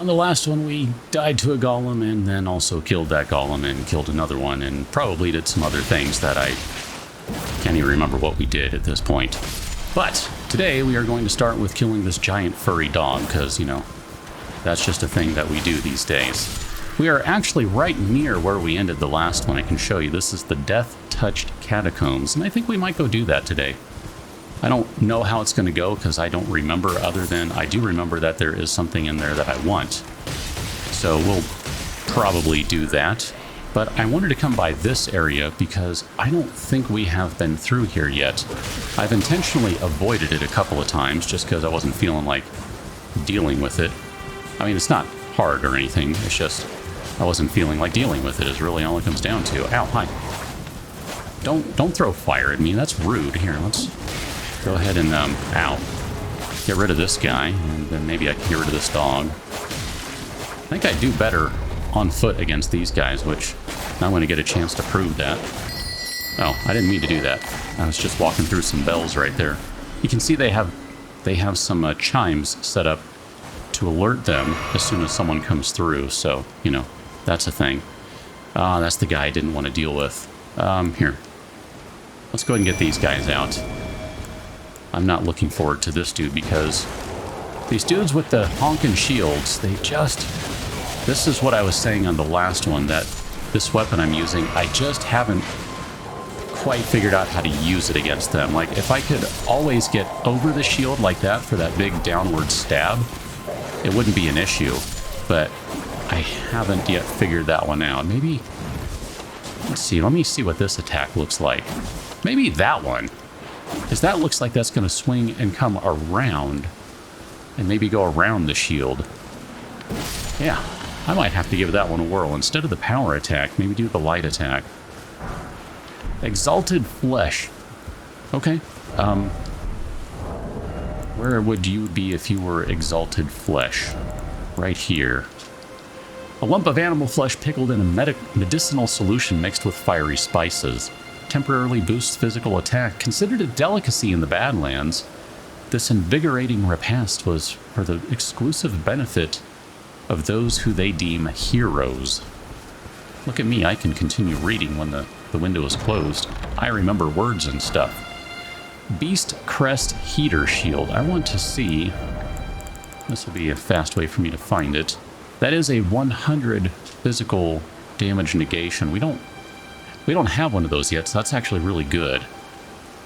On the last one, we died to a golem and then also killed that golem and killed another one and probably did some other things that I can't even remember what we did at this point. But today we are going to start with killing this giant furry dog because, you know, that's just a thing that we do these days. We are actually right near where we ended the last one. I can show you. This is the Deathtouched Catacombs, and I think we might go do that today. I don't know how it's going to go because I don't remember, other than I do remember that there is something in there that I want. So we'll probably do that. But I wanted to come by this area because I don't think we have been through here yet. I've intentionally avoided it a couple of times just because I wasn't feeling like dealing with it. I mean, it's not hard or anything. It's just I wasn't feeling like dealing with it is really all it comes down to. Ow, hi. Don't throw fire at me. That's rude. Here, let's go ahead and, ow. Get rid of this guy, and then maybe I can get rid of this dog. I think I do better on foot against these guys, which I'm going to get a chance to prove that. Oh, I didn't mean to do that. I was just walking through some bells right there. You can see they have some chimes set up to alert them as soon as someone comes through, so, you know, that's a thing. That's the guy I didn't want to deal with. Here. Let's go ahead and get these guys out. I'm not looking forward to this dude because these dudes with the honkin' shields, they just... This is what I was saying on the last one, that this weapon I'm using, I just haven't quite figured out how to use it against them. Like, if I could always get over the shield like that for that big downward stab, it wouldn't be an issue. But I haven't yet figured that one out. Maybe... Let's see, let me see what this attack looks like. Maybe that one. Because that looks like that's going to swing and come around. And maybe go around the shield. Yeah. I might have to give that one a whirl. Instead of the power attack, maybe do the light attack. Exalted Flesh. Okay. Where would you be if you were Exalted Flesh? Right here. A lump of animal flesh pickled in a medicinal solution mixed with fiery spices. Temporarily boosts physical attack. Considered a delicacy in the Badlands, this invigorating repast was for the exclusive benefit of those who they deem heroes. Look at me, I can continue reading when the window is closed. I remember words and stuff. Beast Crest Heater Shield. I want to see... This will be a fast way for me to find it. That is a 100 physical damage negation. We don't have one of those yet, so that's actually really good.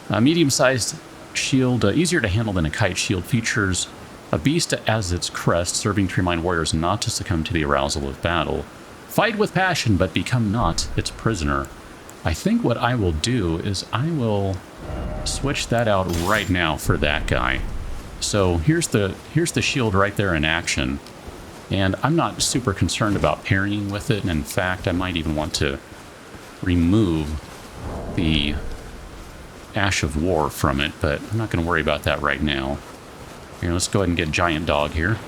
A medium-sized shield, easier to handle than a kite shield, features a beast as its crest, serving to remind warriors not to succumb to the arousal of battle. Fight with passion, but become not its prisoner. I think what I will do is I will switch that out right now for that guy. So here's the shield right there in action. And I'm not super concerned about parrying with it, and in fact, I might even want to remove the Ash of War from it, but I'm not going to worry about that right now. Here, let's go ahead and get Giant Dog here.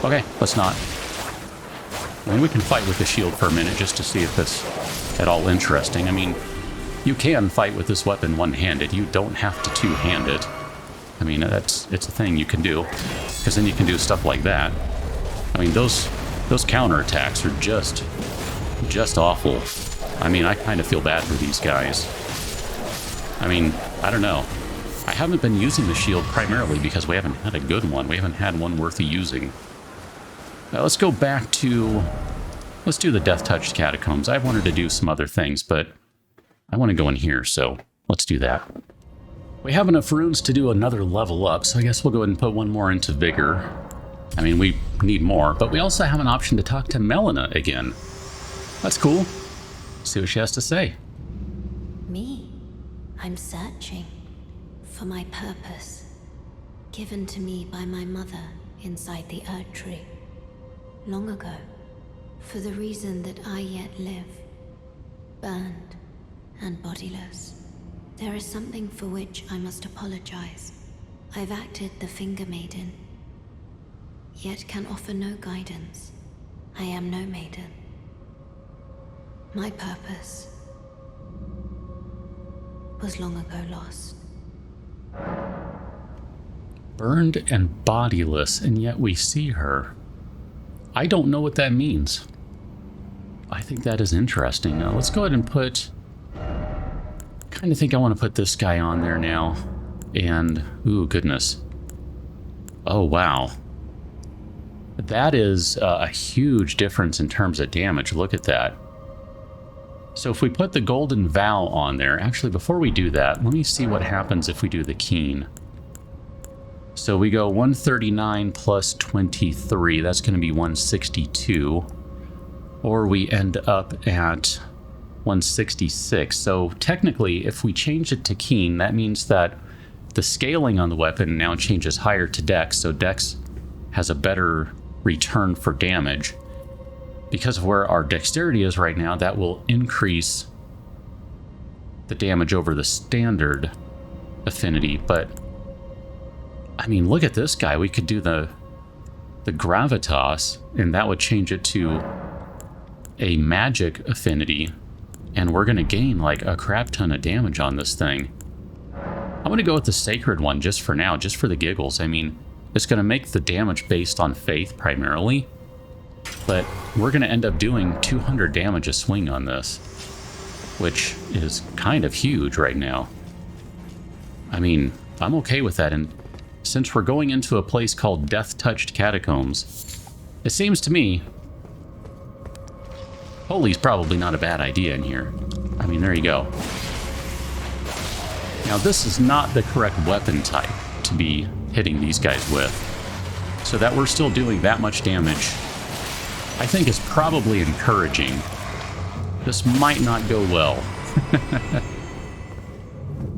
Okay, let's not. I mean, we can fight with the shield for a minute just to see if it's at all interesting. I mean, you can fight with this weapon one-handed. You don't have to two-hand it. I mean, it's a thing you can do, because then you can do stuff like that. I mean, those counterattacks are just awful. I mean, I kind of feel bad for these guys. I mean, I don't know. I haven't been using the shield primarily because we haven't had a good one. We haven't had one worth using. Now, let's go back to... Let's do the Deathtouched Catacombs. I wanted to do some other things, but I want to go in here, so let's do that. We have enough runes to do another level up, so I guess we'll go ahead and put one more into Vigor. I mean, we need more, but we also have an option to talk to Melina again. That's cool. See what she has to say. Me? I'm searching for my purpose, given to me by my mother inside the Earth Tree, long ago, for the reason that I yet live, burned and bodiless. There is something for which I must apologize. I've acted the Finger Maiden, yet can offer no guidance. I am no maiden. My purpose was long ago lost. Burned and bodiless, and yet we see her. I don't know what that means. I think that is interesting. Now, let's go ahead and put... kind of think I want to put this guy on there now. And, ooh, goodness. Oh, wow. That is a huge difference in terms of damage. Look at that. So if we put the Golden Vow on there... Actually, before we do that, let me see what happens if we do the Keen. So we go 139 plus 23. That's going to be 162. Or we end up at 166. So technically, if we change it to Keen, that means that the scaling on the weapon now changes higher to Dex. So Dex has a better return for damage. Because of where our dexterity is right now, that will increase the damage over the standard affinity. But I mean, look at this guy. We could do the gravitas, and that would change it to a magic affinity, and we're going to gain like a crap ton of damage on this thing. I'm going to go with the sacred one just for now, just for the giggles. I mean, it's going to make the damage based on faith primarily, but we're going to end up doing 200 damage a swing on this, which is kind of huge right now. I mean, I'm okay with that, and since we're going into a place called Deathtouched Catacombs, it seems to me holy's probably not a bad idea in here. I mean, there you go. Now, this is not the correct weapon type to be hitting these guys with. So that we're still doing that much damage, I think is probably encouraging. This might not go well.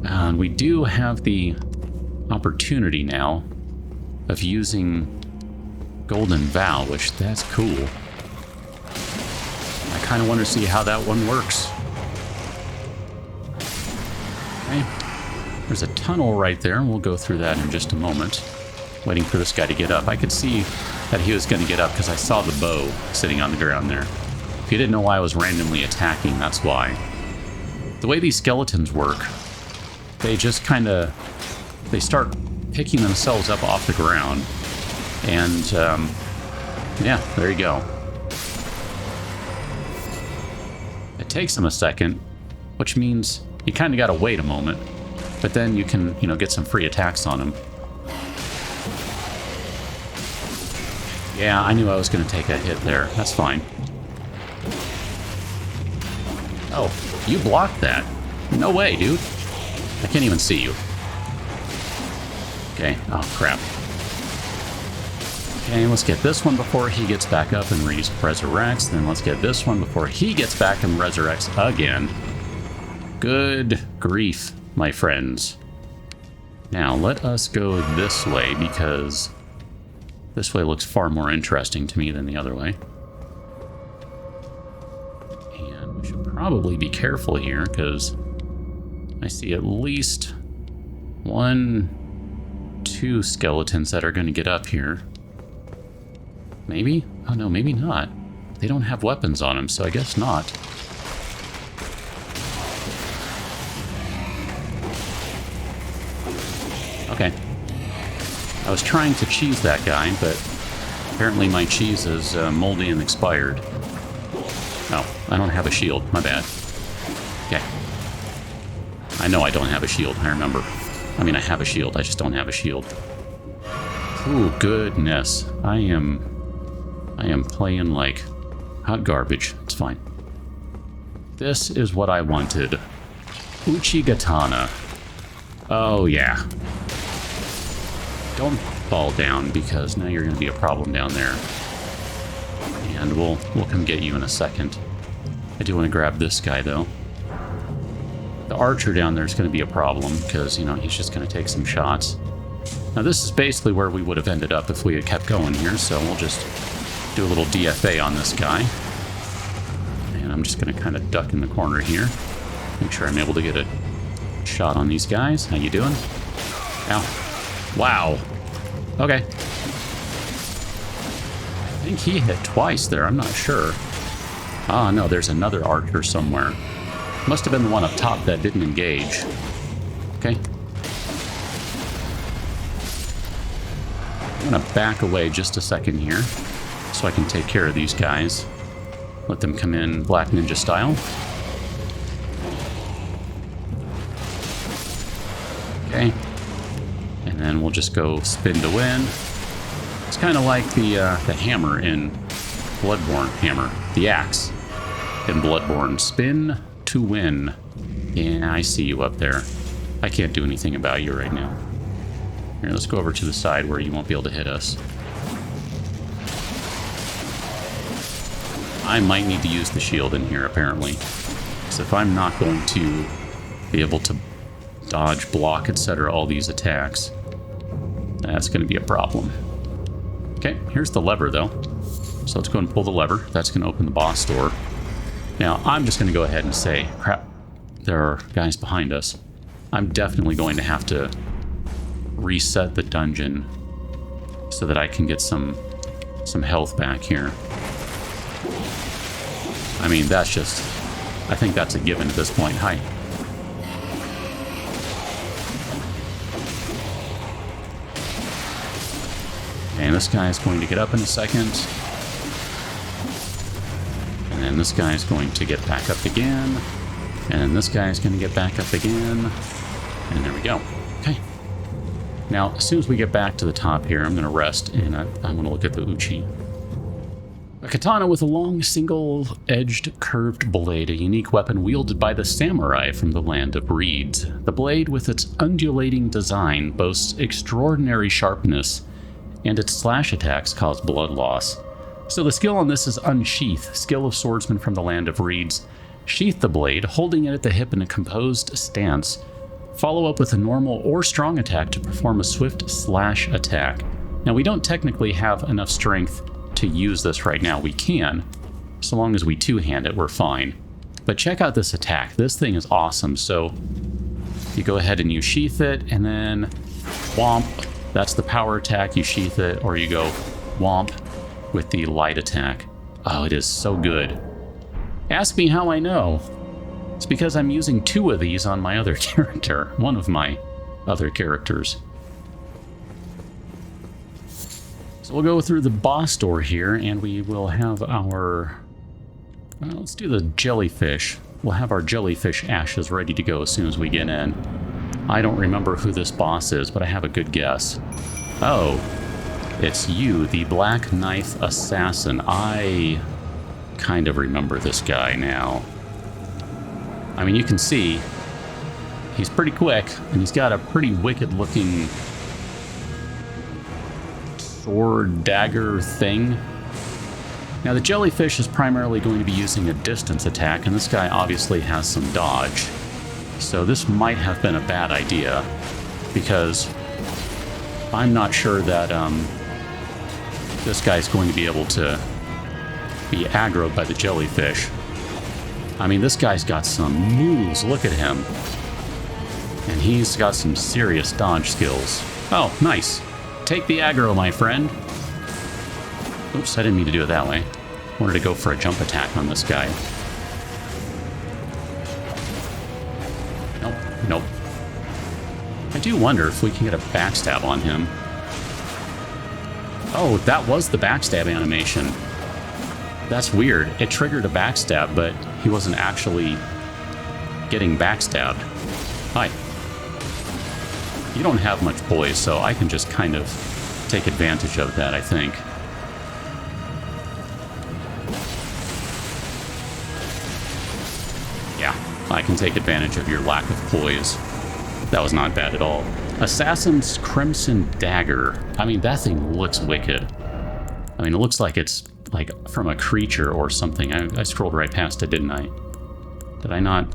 And we do have the opportunity now of using Golden Vow, which that's cool. I kind of want to see how that one works. Okay. There's a tunnel right there, and we'll go through that in just a moment. Waiting for this guy to get up. I could see that he was going to get up because I saw the bow sitting on the ground there. If you didn't know why I was randomly attacking, that's why. The way these skeletons work, they just kind of... they start picking themselves up off the ground. And, yeah, there you go. It takes them a second, which means you kind of got to wait a moment. But then you can, you know, get some free attacks on them. Yeah, I knew I was going to take a hit there. That's fine. Oh, you blocked that. No way, dude. I can't even see you. Okay, oh crap. Okay, let's get this one before he gets back up and resurrects. Then let's get this one before he gets back and resurrects again. Good grief, my friends. Now, let us go this way, because this way looks far more interesting to me than the other way. And we should probably be careful here, because I see at least 1, 2 skeletons that are going to get up here. Maybe? Oh no, maybe not. They don't have weapons on them, so I guess not. Okay. I was trying to cheese that guy, but apparently my cheese is moldy and expired. Oh, I don't have a shield. My bad. Okay. I know I don't have a shield. I remember. I mean, I have a shield. I just don't have a shield. Ooh, goodness. I am playing like hot garbage. It's fine. This is what I wanted. Uchigatana. Oh, yeah. Don't fall down, because now you're going to be a problem down there. And we'll come get you in a second. I do want to grab this guy, though. The archer down there is going to be a problem, because, you know, he's just going to take some shots. Now, this is basically where we would have ended up if we had kept going here, so we'll just do a little DFA on this guy. And I'm just going to kind of duck in the corner here. Make sure I'm able to get a shot on these guys. How you doing? Ow. Wow. Okay. I think he hit twice there. I'm not sure. Ah, no, there's another archer somewhere. Must have been the one up top that didn't engage. Okay. I'm going to back away just a second here. so I can take care of these guys. Let them come in Black Ninja style. Okay. And then we'll just go spin to win. It's kind of like the hammer in Bloodborne. Hammer. The axe in Bloodborne. Spin to win. Yeah, I see you up there. I can't do anything about you right now. Here, let's go over to the side where you won't be able to hit us. I might need to use the shield in here, apparently. So if I'm not going to be able to dodge, block, etc., all these attacks, that's going to be a problem. Okay, here's the lever, though. So let's go and pull the lever. That's going to open the boss door. Now, I'm just going to go ahead and say, crap, there are guys behind us. I'm definitely going to have to reset the dungeon so that I can get some health back here. I mean, that's just... I think that's a given at this point. Hi. And this guy is going to get up in a second. And then this guy is going to get back up again. And then this guy is going to get back up again. And there we go. Okay. Now, as soon as we get back to the top here, I'm going to rest, and I'm going to look at the Uchi. A katana with a long, single-edged, curved blade, a unique weapon wielded by the samurai from the land of reeds. The blade, with its undulating design, boasts extraordinary sharpness, and its slash attacks cause blood loss. So the skill on this is Unsheath, skill of swordsman from the land of reeds. Sheath the blade, holding it at the hip in a composed stance. Follow up with a normal or strong attack to perform a swift slash attack. Now, we don't technically have enough strength to use this right now. We can. So long as we two-hand it, we're fine. But check out this attack. This thing is awesome. So you go ahead and you sheath it, and then whomp. That's the power attack. You sheath it, or you go whomp with the light attack. Oh, it is so good. Ask me how I know. It's because I'm using 2 of these on my other character. One of my other characters. So we'll go through the boss door here, and we will have our... let's do the jellyfish. We'll have our jellyfish ashes ready to go as soon as we get in. I don't remember who this boss is, but I have a good guess. Oh, it's you, the Black Knife Assassin. I kind of remember this guy now. I mean, you can see he's pretty quick, and he's got a pretty wicked-looking sword dagger thing. Now, the jellyfish is primarily going to be using a distance attack, and this guy obviously has some dodge. So this might have been a bad idea, because I'm not sure that this guy's going to be able to be aggroed by the jellyfish. I mean, this guy's got some moves. Look at him. And he's got some serious dodge skills. Oh, nice. Take the aggro, my friend. Oops, I didn't mean to do it that way. I wanted to go for a jump attack on this guy. Nope, nope. I do wonder if we can get a backstab on him. Oh, that was the backstab animation. That's weird. It triggered a backstab, but he wasn't actually getting backstabbed. Hi. You don't have much poise, so I can just kind of take advantage of that, I think. Yeah, I can take advantage of your lack of poise. That was not bad at all. Assassin's Crimson Dagger. I mean, that thing looks wicked. I mean, it looks like it's like from a creature or something. I scrolled right past it, didn't I? Did I not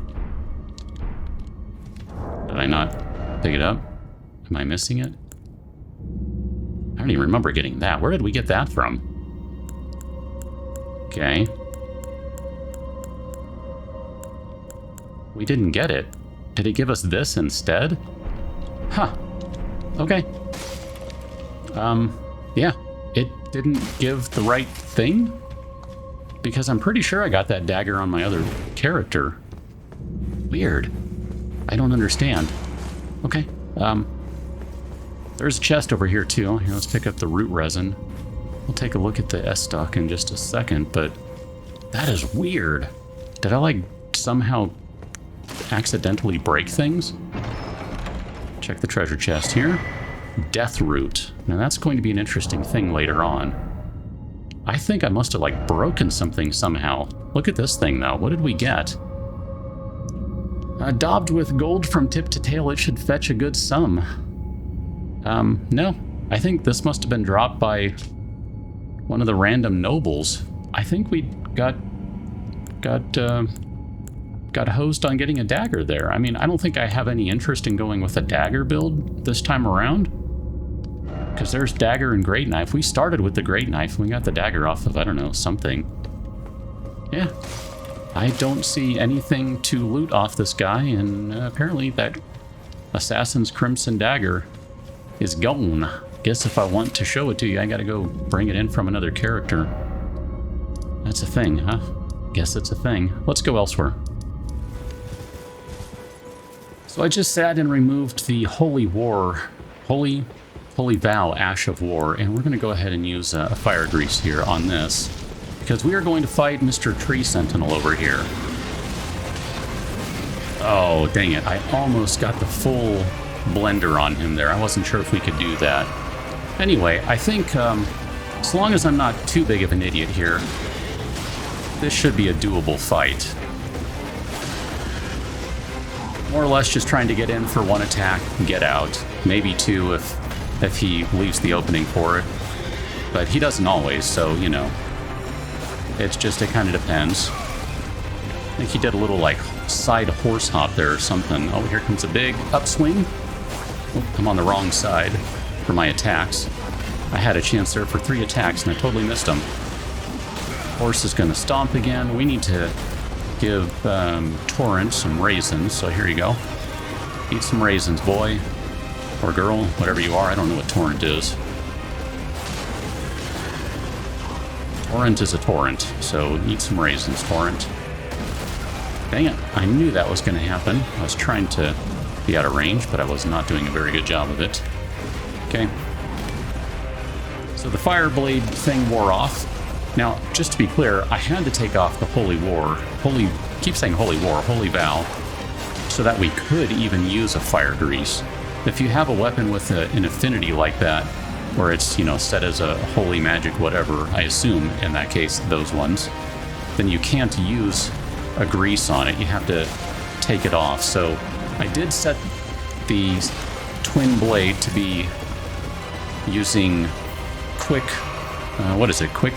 pick it up? Am I missing it? I don't even remember getting that. Where did we get that from? Okay. We didn't get it. Did it give us this instead? Huh. Okay. Yeah. It didn't give the right thing? Because I'm pretty sure I got that dagger on my other character. Weird. I don't understand. Okay. There's a chest over here too. Here, let's pick up the root resin. We'll take a look at the S-Stock in just a second, but that is weird. Did I, like, somehow accidentally break things? Check the treasure chest here. Death Root. Now that's going to be an interesting thing later on. I think I must have, like, broken something somehow. Look at this thing, though. What did we get? Daubed with gold from tip to tail, it should fetch a good sum. No. I think this must have been dropped by one of the random nobles. I think we got hosed on getting a dagger there. I mean, I don't think I have any interest in going with a dagger build this time around. Because there's dagger and great knife. We started with the great knife and we got the dagger off of, I don't know, something. Yeah. I don't see anything to loot off this guy, and apparently that Assassin's Crimson Dagger is gone. Guess if I want to show it to you, I gotta go bring it in from another character. That's a thing, huh? Guess it's a thing. Let's go elsewhere. So I just sat and removed the Holy Vow Ash of War, and we're gonna go ahead and use a fire grease here on this, because we are going to fight Mr. Tree Sentinel over here. Oh, dang it. I almost got the full blender on him there. I wasn't sure if we could do that. Anyway, I think as long as I'm not too big of an idiot here, this should be a doable fight. More or less just trying to get in for one attack, get out. Maybe two if he leaves the opening for it. But he doesn't always, so, you know. It kind of depends. I think he did a little, like, side horse hop there or something. Oh, here comes a big upswing. Oh, I'm on the wrong side for my attacks. I had a chance there for 3 attacks, and I totally missed them. Horse is going to stomp again. We need to give Torrent some raisins, so here you go. Eat some raisins, boy. Or girl, whatever you are. I don't know what Torrent is. Torrent is a torrent, so eat some raisins, Torrent. Dang it, I knew that was going to happen. I was trying to be out of range, but I was not doing a very good job of it. Okay. So the fire blade thing wore off. Now, just to be clear, I had to take off the Holy Vow, so that we could even use a fire grease. If you have a weapon with an affinity like that, where it's, you know, set as a holy magic whatever, I assume, in that case, those ones, then you can't use a grease on it. You have to take it off. So I did set the twin blade to be using quick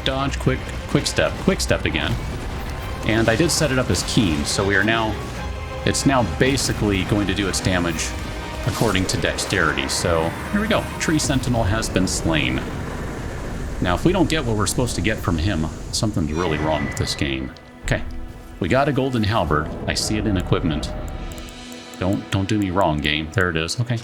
dodge, quick step again. And I did set it up as keen, so it's now basically going to do its damage according to dexterity. So here we go. Tree Sentinel has been slain. Now, if we don't get what we're supposed to get from him, something's really wrong with this game. Okay, we got a golden halberd. I see it in equipment. Don't do me wrong, game. There it is. Okay.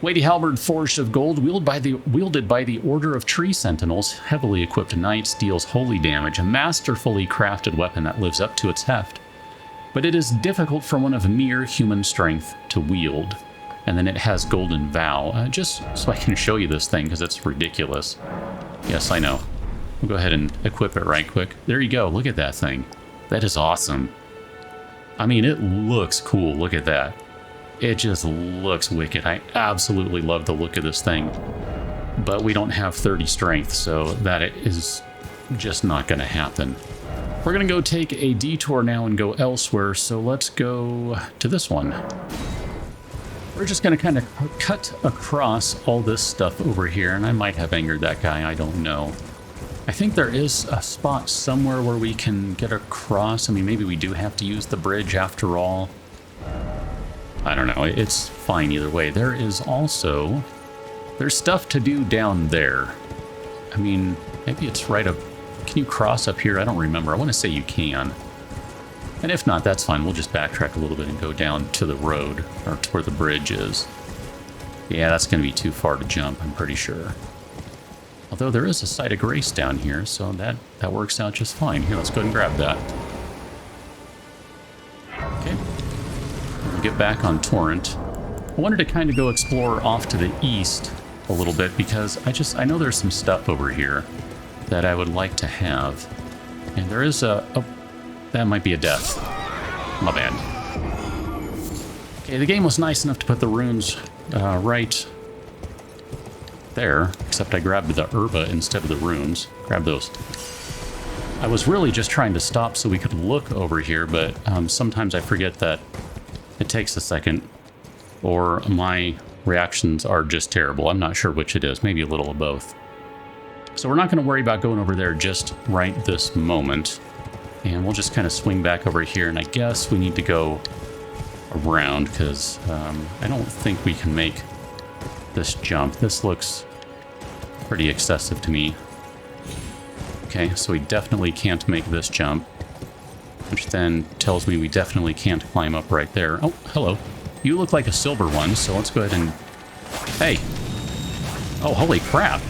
Weighty halberd forged of gold, wielded by the Order of Tree Sentinels, heavily equipped knights, deals holy damage, a masterfully crafted weapon that lives up to its heft. But it is difficult for one of mere human strength to wield. And then it has Golden Vow, just so I can show you this thing, because it's ridiculous. Yes, I know. We'll go ahead and equip it right quick. There you go, look at that thing. That is awesome. I mean, it looks cool, look at that. It just looks wicked. I absolutely love the look of this thing. But we don't have 30 strength, so that is just not going to happen. We're going to go take a detour now and go elsewhere, so let's go to this one. We're just going to kind of cut across all this stuff over here, and I might have angered that guy, I don't know. I think there is a spot somewhere where we can get across. I mean, maybe we do have to use the bridge after all. I don't know, it's fine either way. There's stuff to do down there. I mean, maybe it's right up. Can you cross up here? I don't remember. I want to say you can. And if not, that's fine. We'll just backtrack a little bit and go down to the road, or to where the bridge is. Yeah, that's going to be too far to jump, I'm pretty sure. Although there is a site of grace down here, so that works out just fine. Here, let's go ahead and grab that. Okay. We'll get back on Torrent. I wanted to kind of go explore off to the east a little bit because I know there's some stuff over here that I would like to have. And there is oh, that might be a death. My bad. Okay, the game was nice enough to put the runes right there, except I grabbed the herba instead of the runes. Grab those. I was really just trying to stop so we could look over here, but sometimes I forget that it takes a second, or my reactions are just terrible. I'm not sure which it is, maybe a little of both. So we're not going to worry about going over there just right this moment, and we'll just kind of swing back over here, and I guess we need to go around because I don't think we can make this jump. This looks pretty excessive to me. Okay, so we definitely can't make this jump, which then tells me we definitely can't climb up right there. Oh, hello. You look like a silver one, so let's go ahead and... Hey! Oh, holy crap!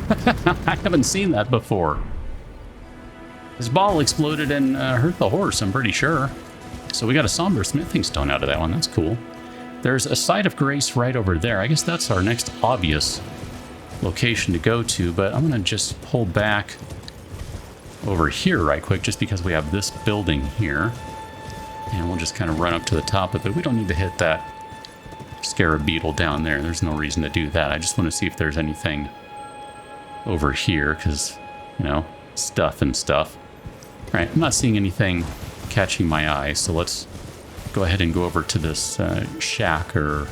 I haven't seen that before. His ball exploded and hurt the horse, I'm pretty sure. So we got a somber smithing stone out of that one. That's cool. There's a site of grace right over there. I guess that's our next obvious location to go to, but I'm going to just pull back over here right quick just because we have this building here. And we'll just kind of run up to the top of it. We don't need to hit that scarab beetle down there. There's no reason to do that. I just want to see if there's anything over here because, you know, stuff and stuff. All right, I'm not seeing anything catching my eye, so let's go ahead and go over to this shack or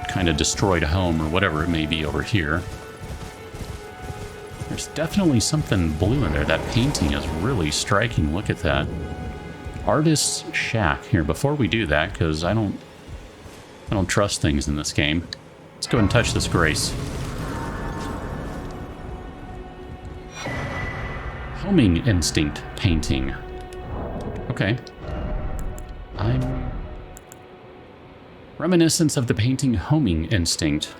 kind of destroyed home or whatever it may be over here. There's definitely something blue in there. That painting is really striking. Look at that. Artist's shack. Here, before we do that, because I don't trust things in this game. Let's go and touch this grace. Homing instinct painting. Okay. Reminiscence of the painting Homing Instinct.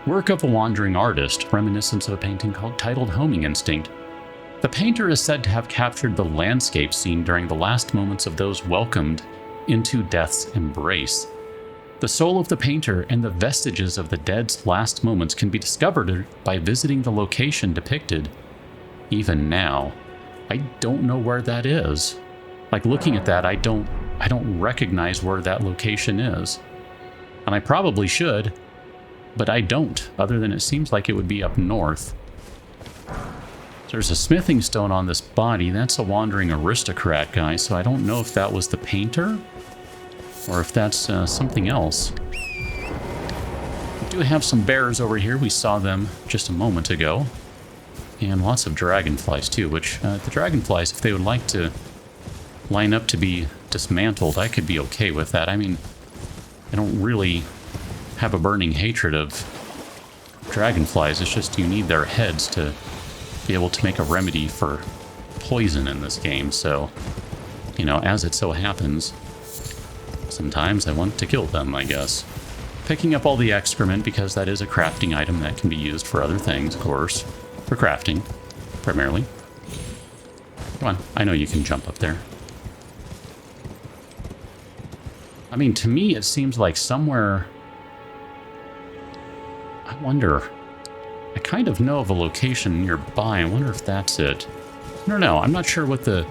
Work of a wandering artist, reminiscence of a painting titled Homing Instinct. The painter is said to have captured the landscape scene during the last moments of those welcomed into death's embrace. The soul of the painter and the vestiges of the dead's last moments can be discovered by visiting the location depicted. Even now, I don't know where that is. Like, looking at that, I don't recognize where that location is. And I probably should, but I don't, other than it seems like it would be up north. There's a smithing stone on this body. That's a wandering aristocrat guy, so I don't know if that was the painter or if that's something else. We do have some bears over here. We saw them just a moment ago. And lots of dragonflies too, which the dragonflies, if they would like to line up to be dismantled, I could be okay with that. I mean, I don't really have a burning hatred of dragonflies. It's just you need their heads to be able to make a remedy for poison in this game. So, you know, as it so happens, sometimes I want to kill them, I guess. Picking up all the excrement, because that is a crafting item that can be used for other things, of course. For crafting, primarily. Come on, I know you can jump up there. I mean, to me, it seems like somewhere... I wonder... I kind of know of a location nearby. I wonder if that's it. I don't know. I'm not sure what the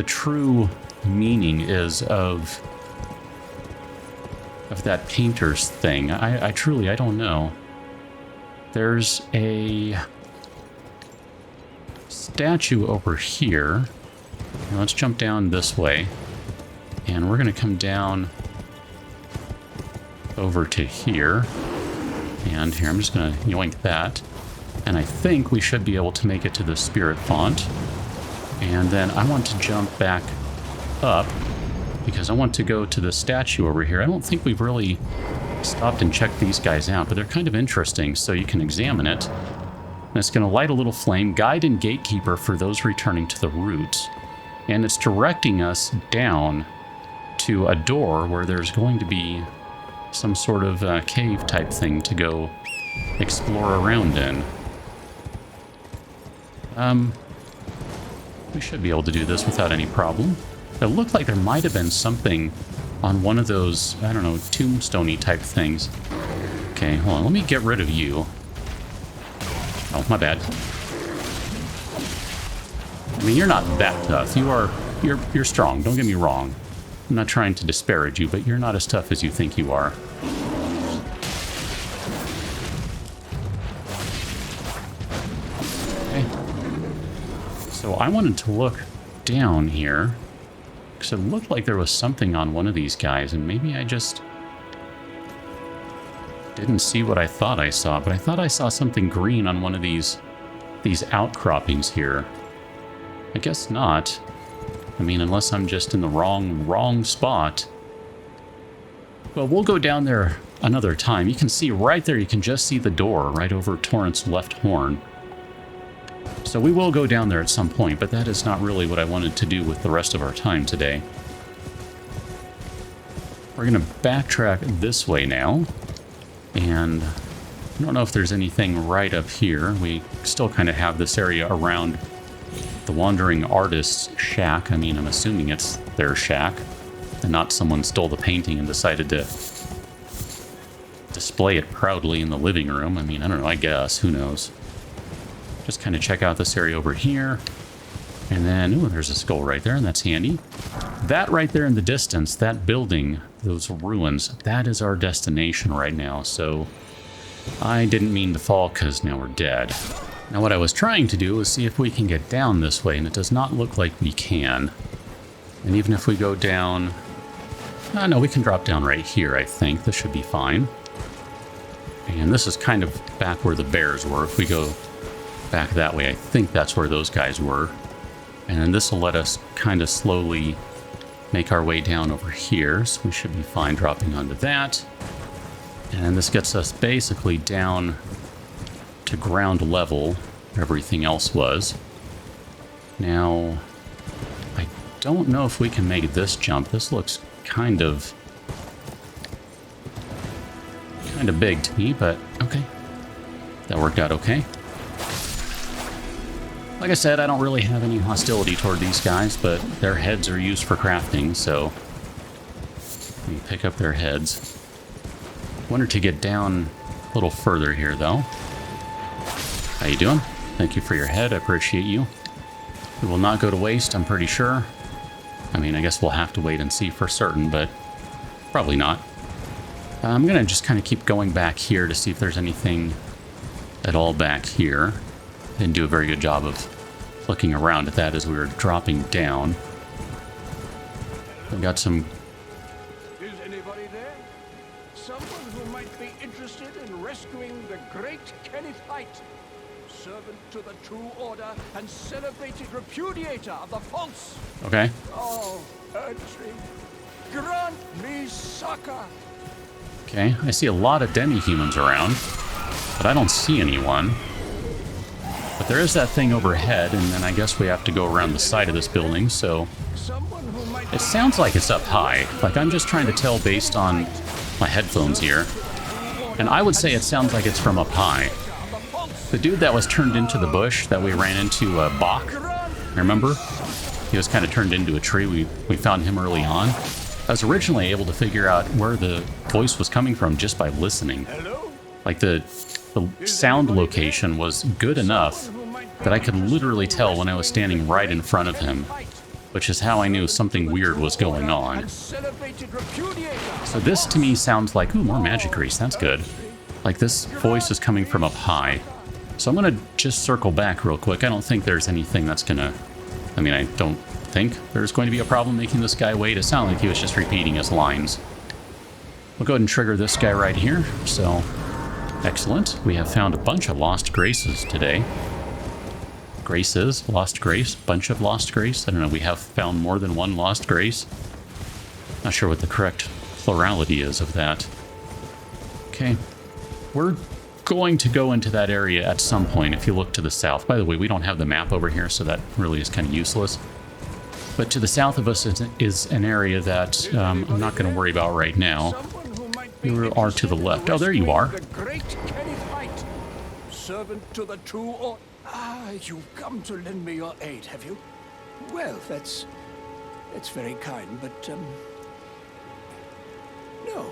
true meaning is of that painter's thing. I truly, I don't know. There's a statue over here. Now let's jump down this way. And we're going to come down over to here. And here, I'm just going to yoink that. And I think we should be able to make it to the spirit font. And then I want to jump back up because I want to go to the statue over here. I don't think we've really stopped and checked these guys out, but they're kind of interesting, so you can examine it. And it's going to light a little flame, guide and gatekeeper for those returning to the roots. And it's directing us down to a door where there's going to be some sort of cave type thing to go explore around in. We should be able to do this without any problem. It looked like there might have been something on one of those, I don't know, tombstone-y type things. Okay, Okay, hold on. Let me get rid of you. Oh, my bad. I mean, you're not that tough. You're strong. Don't get me wrong. I'm not trying to disparage you, but you're not as tough as you think you are. Okay. So I wanted to look down here, because it looked like there was something on one of these guys, and maybe I just didn't see what I thought I saw, but I thought I saw something green on one of these outcroppings here. I guess not. I mean, unless I'm just in the wrong spot. Well, we'll go down there another time. You can see right there, you can just see the door right over Torrent's left horn. So we will go down there at some point, but that is not really what I wanted to do with the rest of our time today. We're going to backtrack this way now. And I don't know if there's anything right up here. We still kind of have this area around the Wandering Artist's shack. I mean, I'm assuming it's their shack, and not someone stole the painting and decided to display it proudly in the living room. I mean, I don't know, I guess. Who knows? Just kind of check out this area over here. And then, ooh, there's a skull right there, and that's handy. That right there in the distance, that building, those ruins, that is our destination right now. So I didn't mean to fall because now we're dead. Now what I was trying to do was see if we can get down this way, and it does not look like we can. And even if we go down... no, we can drop down right here, I think. This should be fine. And this is kind of back where the bears were. If we go back that way, I think that's where those guys were. And then this will let us kind of slowly make our way down over here. So we should be fine dropping onto that. And this gets us basically down to ground level, where everything else was. Now, I don't know if we can make this jump. This looks kind of big to me, but okay. That worked out okay. Like I said, I don't really have any hostility toward these guys, but their heads are used for crafting, so we pick up their heads. Wanted to get down a little further here, though. How you doing? Thank you for your head. I appreciate you. It will not go to waste, I'm pretty sure. I mean, I guess we'll have to wait and see for certain, but probably not. I'm going to just kind of keep going back here to see if there's anything at all back here. Didn't do a very good job of looking around at that as we were dropping down. We got some... Is anybody there? Someone who might be interested in rescuing the great Kennethite, servant to the true order and celebrated repudiator of the false. Okay. Oh, Erdtree, grant me succor. Okay, I see a lot of demi-humans around, but I don't see anyone. But there is that thing overhead, and then I guess we have to go around the side of this building, so... It sounds like it's up high. Like, I'm just trying to tell based on my headphones here. And I would say it sounds like it's from up high. The dude that was turned into the bush that we ran into, Bach, remember? He was kind of turned into a tree. We found him early on. I was originally able to figure out where the voice was coming from just by listening. Like, the sound location was good enough that I could literally tell when I was standing right in front of him, which is how I knew something weird was going on. So this to me sounds like, ooh, more magic grease, that's good. Like this voice is coming from up high. So I'm gonna just circle back real quick. I don't think there's anything that's gonna, I mean, I don't think there's going to be a problem making this guy wait. It sounded like he was just repeating his lines. We'll go ahead and trigger this guy right here, so... Excellent. We have found a bunch of lost graces today. Graces, lost grace, bunch of lost grace. I don't know, we have found more than one lost grace. Not sure what the correct plurality is of that. Okay. We're going to go into that area at some point if you look to the south. By the way, we don't have the map over here, so that really is kind of useless. But to the south of us is an area that I'm not going to worry about right now. You are to the left. Oh, there you are. The great Kennethite, servant to the true order. Ah, you've come to lend me your aid, have you? Well, that's very kind, but no,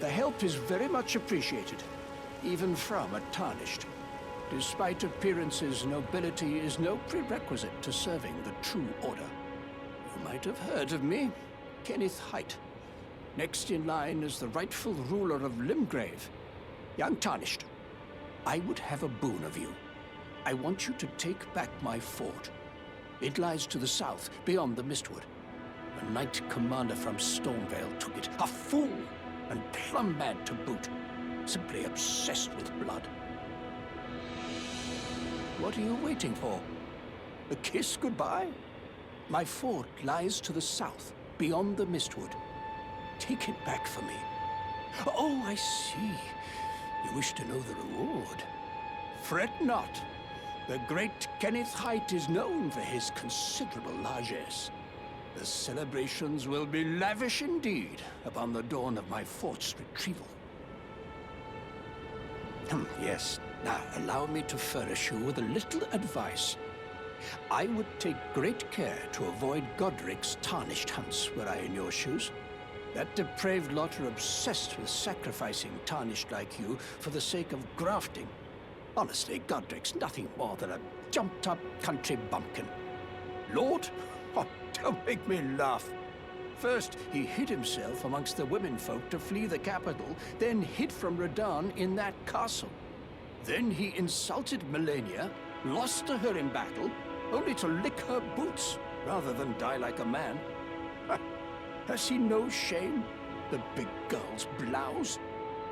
The help is very much appreciated, even from a Tarnished. Despite appearances, nobility is no prerequisite to serving the true order. You might have heard of me, Kenneth Height. Next in line is the rightful ruler of Limgrave, young Tarnished. I would have a boon of you. I want you to take back my fort. It lies to the south, beyond the Mistwood. A knight commander from Stormvale took it. A fool, and plumb mad to boot. Simply obsessed with blood. What are you waiting for? A kiss goodbye? My fort lies to the south, beyond the Mistwood. Take it back for me. Oh, I see. You wish to know the reward. Fret not. The great Kenneth Height is known for his considerable largesse. The celebrations will be lavish indeed upon the dawn of my fort's retrieval. Yes, now allow me to furnish you with a little advice. I would take great care to avoid Godric's Tarnished hunts were I in your shoes. That depraved lot are obsessed with sacrificing Tarnished like you for the sake of grafting. Honestly, Godric's nothing more than a jumped-up country bumpkin. Lord? Oh, don't make me laugh. First, he hid himself amongst the womenfolk to flee the capital, then hid from Radahn in that castle. Then he insulted Melania, lost to her in battle, only to lick her boots rather than die like a man. Has he no shame, the big girl's blouse?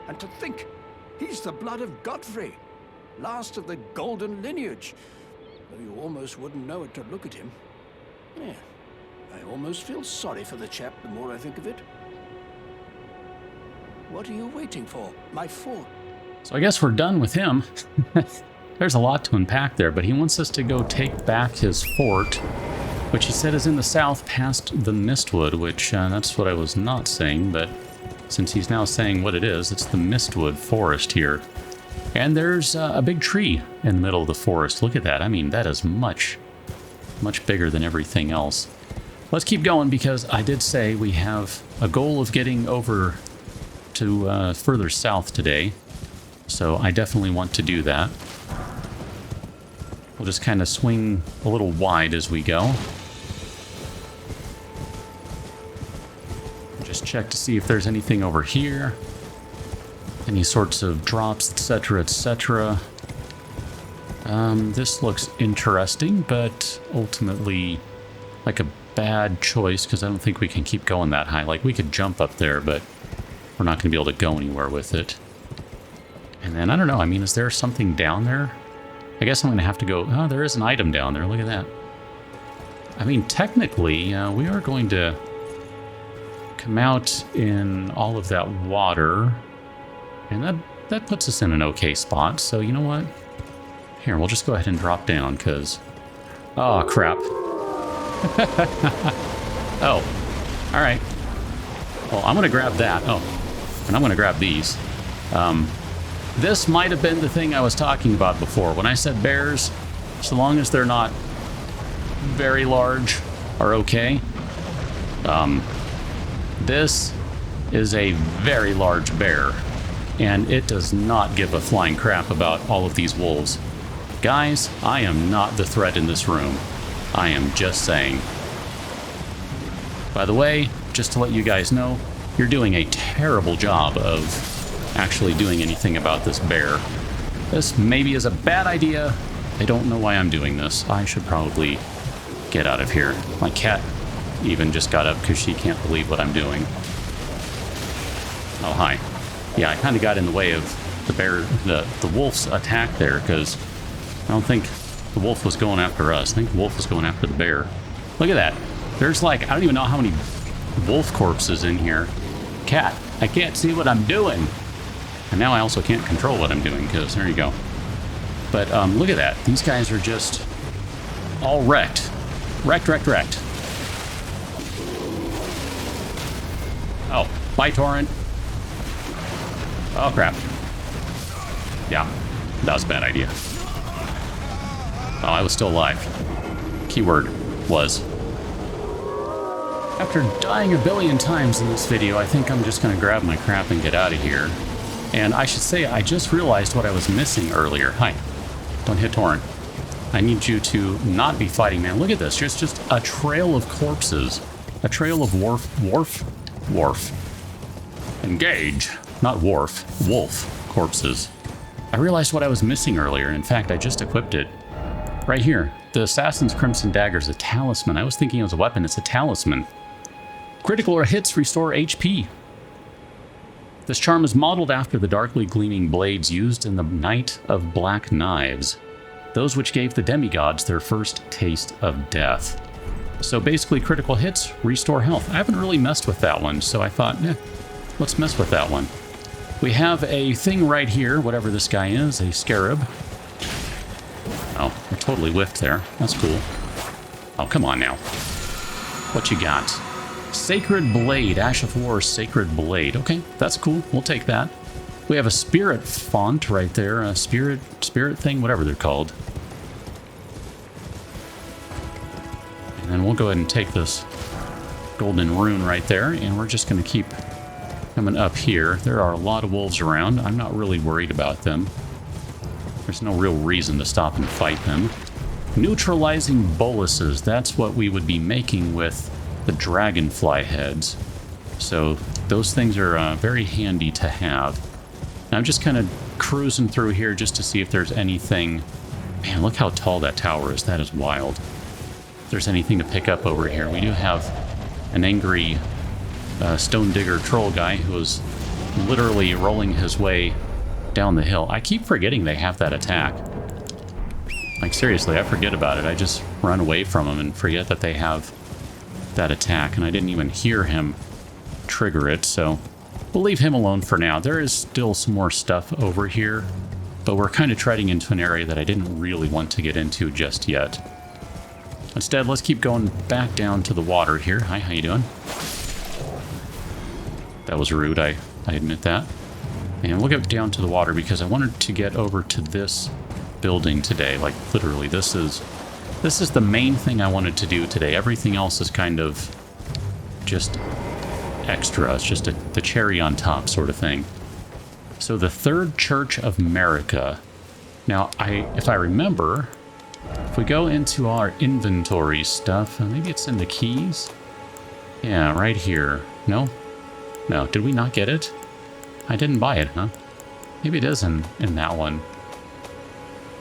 And to think, he's the blood of Godfrey, last of the golden lineage, though you almost wouldn't know it to look at him. Yeah, I almost feel sorry for the chap the more I think of it. What are you waiting for? My fort. So I guess we're done with him. There's a lot to unpack there, but he wants us to go take back his fort, which he said is in the south past the Mistwood, which that's what I was not saying, but since he's now saying what it is, it's the Mistwood forest here. And there's a big tree in the middle of the forest. Look at that. I mean, that is much, much bigger than everything else. Let's keep going because I did say we have a goal of getting over to further south today. So I definitely want to do that. We'll just kind of swing a little wide as we go. Just check to see if there's anything over here. Any sorts of drops, etc., etc. This looks interesting, but ultimately like a bad choice because I don't think we can keep going that high. Like, we could jump up there, but we're not going to be able to go anywhere with it. And then, I don't know, I mean, is there something down there? I guess I'm going to have to go... Oh, there is an item down there. Look at that. I mean, technically, we are going to come out in all of that water. And that puts us in an okay spot. So, you know what? Here, we'll just go ahead and drop down, because... Oh, crap. Oh, alright. Well, I'm going to grab that. Oh, and I'm going to grab these. This might have been the thing I was talking about before. When I said bears, so long as they're not very large, are okay. This is a very large bear, and it does not give a flying crap about all of these wolves. Guys, I am not the threat in this room. I am just saying. By the way, just to let you guys know, you're doing a terrible job of actually doing anything about this bear. This maybe is a bad idea. I don't know why I'm doing this. I should probably get out of here. My cat even just got up because she can't believe what I'm doing. Oh, hi. Yeah, I kind of got in the way of the bear, the wolf's attack there, because I don't think the wolf was going after us. I think the wolf was going after the bear. Look at that. There's like, I don't even know how many wolf corpses in here. Cat, I can't see what I'm doing. And now I also can't control what I'm doing, because there you go. But look at that. These guys are just all wrecked. Wrecked. Oh, bye, Torrent. Oh, crap. Yeah, that was a bad idea. Oh, I was still alive. Keyword was. After dying a billion times in this video, I think I'm just going to grab my crap and get out of here. And I should say, I just realized what I was missing earlier. Hi. Don't hit Torrent. I need you to not be fighting, man. Look at this. There's just a trail of corpses. A trail of wharf. Engage. Not wharf. Wolf corpses. I realized what I was missing earlier. In fact, I just equipped it. Right here. The Assassin's Crimson Dagger is a talisman. I was thinking it was a weapon. It's a talisman. Critical hits restore HP. This charm is modeled after the darkly gleaming blades used in the Night of Black Knives, those which gave the demigods their first taste of death. So basically, critical hits restore health. I haven't really messed with that one, so I thought, let's mess with that one. We have a thing right here, whatever this guy is, a scarab. Oh, I totally whiffed there. That's cool. Oh, come on now. What you got? Sacred Blade, Ash of War, Sacred Blade. Okay, that's cool. We'll take that. We have a spirit font right there, a spirit thing, whatever they're called. And then we'll go ahead and take this golden rune right there, and we're just going to keep coming up here. There are a lot of wolves around. I'm not really worried about them. There's no real reason to stop and fight them. Neutralizing boluses. That's what we would be making with the dragonfly heads. So those things are very handy to have. And I'm just kind of cruising through here just to see if there's anything. Man, look how tall that tower is. That is wild. If there's anything to pick up over here. We do have an angry stone digger troll guy who is literally rolling his way down the hill. I keep forgetting they have that attack. Like, seriously, I forget about it. I just run away from them and forget that they have that attack, and I didn't even hear him trigger it, so we'll leave him alone for now. There is still some more stuff over here, but we're kind of treading into an area that I didn't really want to get into just yet. Instead, let's keep going back down to the water here. Hi, how you doing? That was rude, I admit that. And we'll get down to the water because I wanted to get over to this building today. Like, literally, this is the main thing I wanted to do today. Everything else is kind of just extra. It's just the cherry on top sort of thing. So the Third Church of America. Now, if I remember, if we go into our inventory stuff, maybe it's in the keys? Yeah, right here. No? No, did we not get it? I didn't buy it, huh? Maybe it is in that one.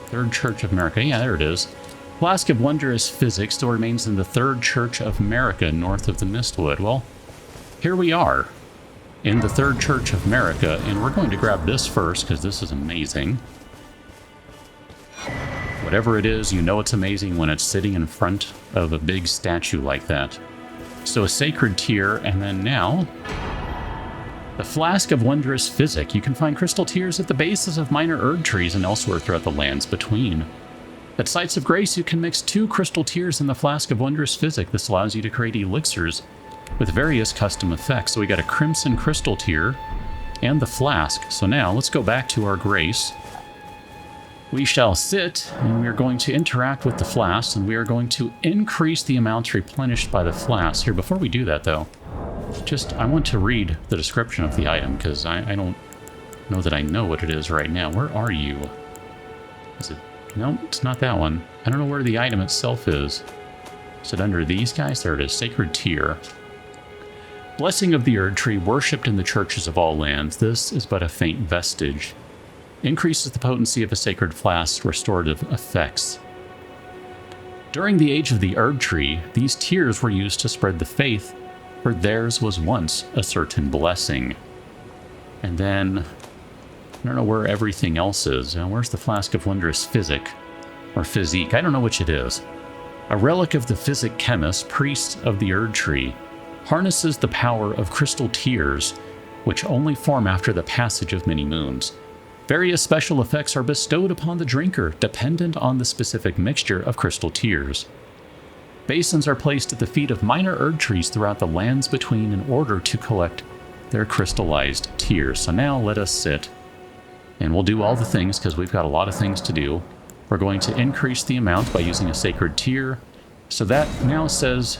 Third Church of America. Yeah, there it is. Flask of Wondrous Physics still remains in the Third Church of America, north of the Mistwood. Well, here we are in the Third Church of America, and we're going to grab this first because this is amazing. Whatever it is, you know it's amazing when it's sitting in front of a big statue like that. So a sacred tear, and then now the Flask of Wondrous Physic. You can find crystal tears at the bases of minor Erd trees and elsewhere throughout the lands between. At Sites of Grace, you can mix 2 crystal tears in the Flask of Wondrous Physic. This allows you to create elixirs with various custom effects. So we got a Crimson Crystal Tear and the Flask. So now let's go back to our Grace. We shall sit, and we are going to interact with the Flask, and we are going to increase the amounts replenished by the Flask. Here, before we do that, though, I want to read the description of the item, because I don't know that I know what it is right now. Where are you? Is it... No, it's not that one. I don't know where the item itself is. Is it under these guys? There it is. Sacred Tear. Blessing of the Erd Tree, worshipped in the churches of all lands. This is but a faint vestige. Increases the potency of a sacred flask's restorative effects. During the age of the Erd Tree, these tears were used to spread the faith, for theirs was once a certain blessing. And then... I don't know where everything else is. Where's the Flask of Wondrous Physic? Or Physique? I don't know which it is. A relic of the Physic Chemist, priest of the Erd Tree, harnesses the power of crystal tears, which only form after the passage of many moons. Various special effects are bestowed upon the drinker, dependent on the specific mixture of crystal tears. Basins are placed at the feet of minor Erd trees throughout the lands between in order to collect their crystallized tears. So now let us sit. And we'll do all the things because we've got a lot of things to do. We're going to increase the amount by using a sacred tear. So that now says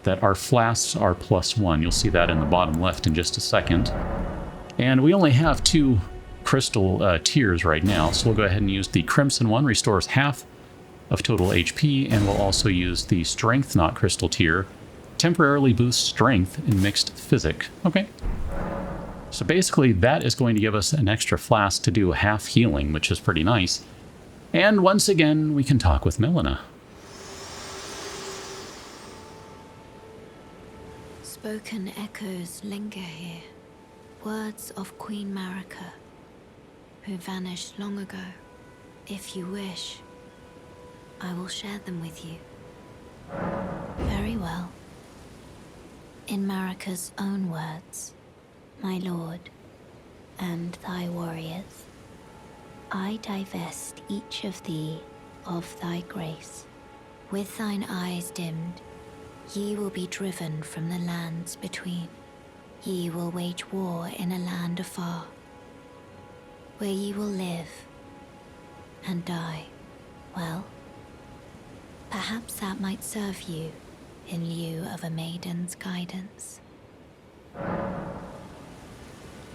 that our flasks are +1. You'll see that in the bottom left in just a second. And we only have 2 crystal tiers right now, so we'll go ahead and use the Crimson one, restores half of total HP, and we'll also use the Strength Knot crystal tier, temporarily boosts strength in mixed physic. Okay. So basically that is going to give us an extra flask to do half healing, which is pretty nice. And once again, we can talk with Melina. Spoken echoes linger here. Words of Queen Marika, who vanished long ago. If you wish, I will share them with you. Very well. In Marika's own words, my lord, and thy warriors, I divest each of thee of thy grace. With thine eyes dimmed, ye will be driven from the lands between. Ye will wage war in a land afar, where ye will live and die. Well, perhaps that might serve you in lieu of a maiden's guidance.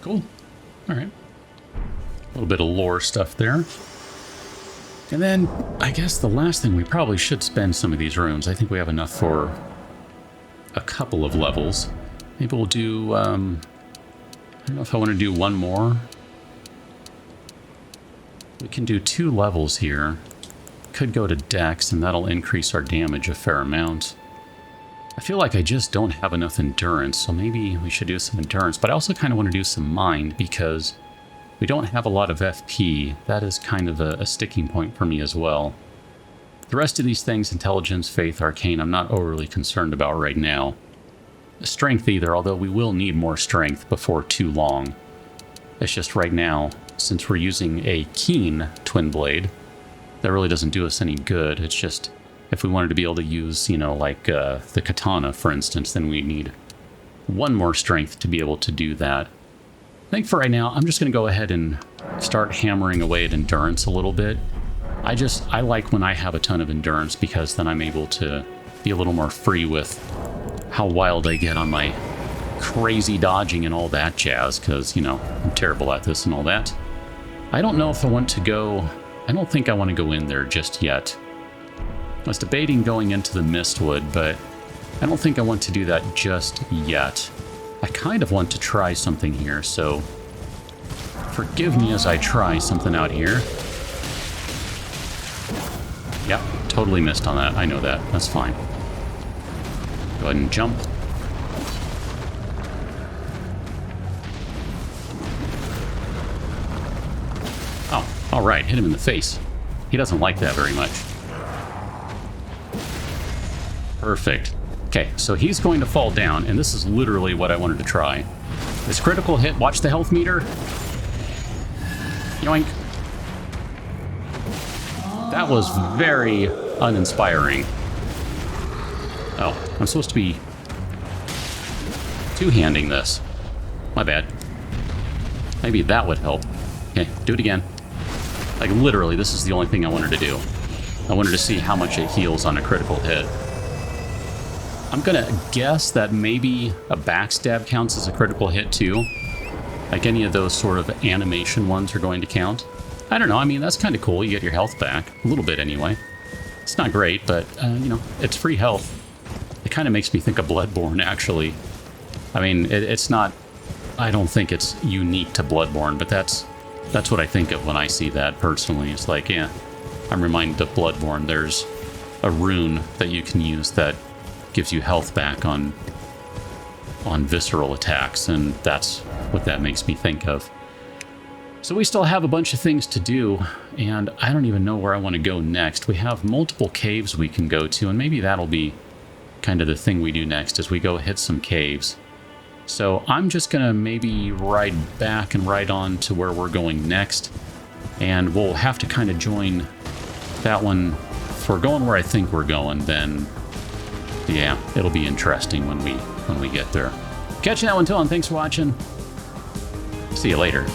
Cool. All right. A little bit of lore stuff there. And then, I guess the last thing, we probably should spend some of these runes. I think we have enough for a couple of levels. Maybe we'll do, I don't know if I want to do one more. We can do 2 levels here. Could go to Dex, and that'll increase our damage a fair amount. I feel like I just don't have enough endurance, so maybe we should do some endurance. But I also kind of want to do some mind, because we don't have a lot of FP. That is kind of a sticking point for me as well. The rest of these things, intelligence, faith, arcane, I'm not overly concerned about right now. Strength either, although we will need more strength before too long. It's just right now, since we're using a keen twin blade, that really doesn't do us any good. It's just, if we wanted to be able to use, you know, like the katana, for instance, then we need 1 more strength to be able to do that. I think for right now, I'm just going to go ahead and start hammering away at endurance a little bit. I like when I have a ton of endurance, because then I'm able to be a little more free with how wild I get on my crazy dodging and all that jazz, because, you know, I'm terrible at this and all that. I don't know if I want to go... I don't think I want to go in there just yet. I was debating going into the Mistwood, but I don't think I want to do that just yet. I kind of want to try something here, so forgive me as I try something out here. Yep, totally missed on that. I know that. That's fine. Go ahead and jump. Oh, all right. Hit him in the face. He doesn't like that very much. Perfect. Okay, so he's going to fall down, and this is literally what I wanted to try. This critical hit, watch the health meter. Yoink. That was very uninspiring. Oh, I'm supposed to be two-handing this. My bad. Maybe that would help. Okay, do it again. Like, literally, this is the only thing I wanted to do. I wanted to see how much it heals on a critical hit. I'm gonna guess that maybe a backstab counts as a critical hit too. Like any of those sort of animation ones are going to count. I don't know, I mean, that's kind of cool. You get your health back. A little bit anyway. It's not great, but, you know, it's free health. It kind of makes me think of Bloodborne, actually. I mean, it's not... I don't think it's unique to Bloodborne, but that's what I think of when I see that, personally. It's like, yeah, I'm reminded of Bloodborne. There's a rune that you can use that gives you health back on visceral attacks, and that's what that makes me think of. So we still have a bunch of things to do, and I don't even know where I want to go next. We have multiple caves we can go to, and maybe that'll be kind of the thing we do next, is we go hit some caves. So I'm just gonna maybe ride back and ride on to where we're going next, and we'll have to kind of join that one. If we're going where I think we're going, then yeah, it'll be interesting when we get there. Catch you that one, till, and thanks for watching. See you later.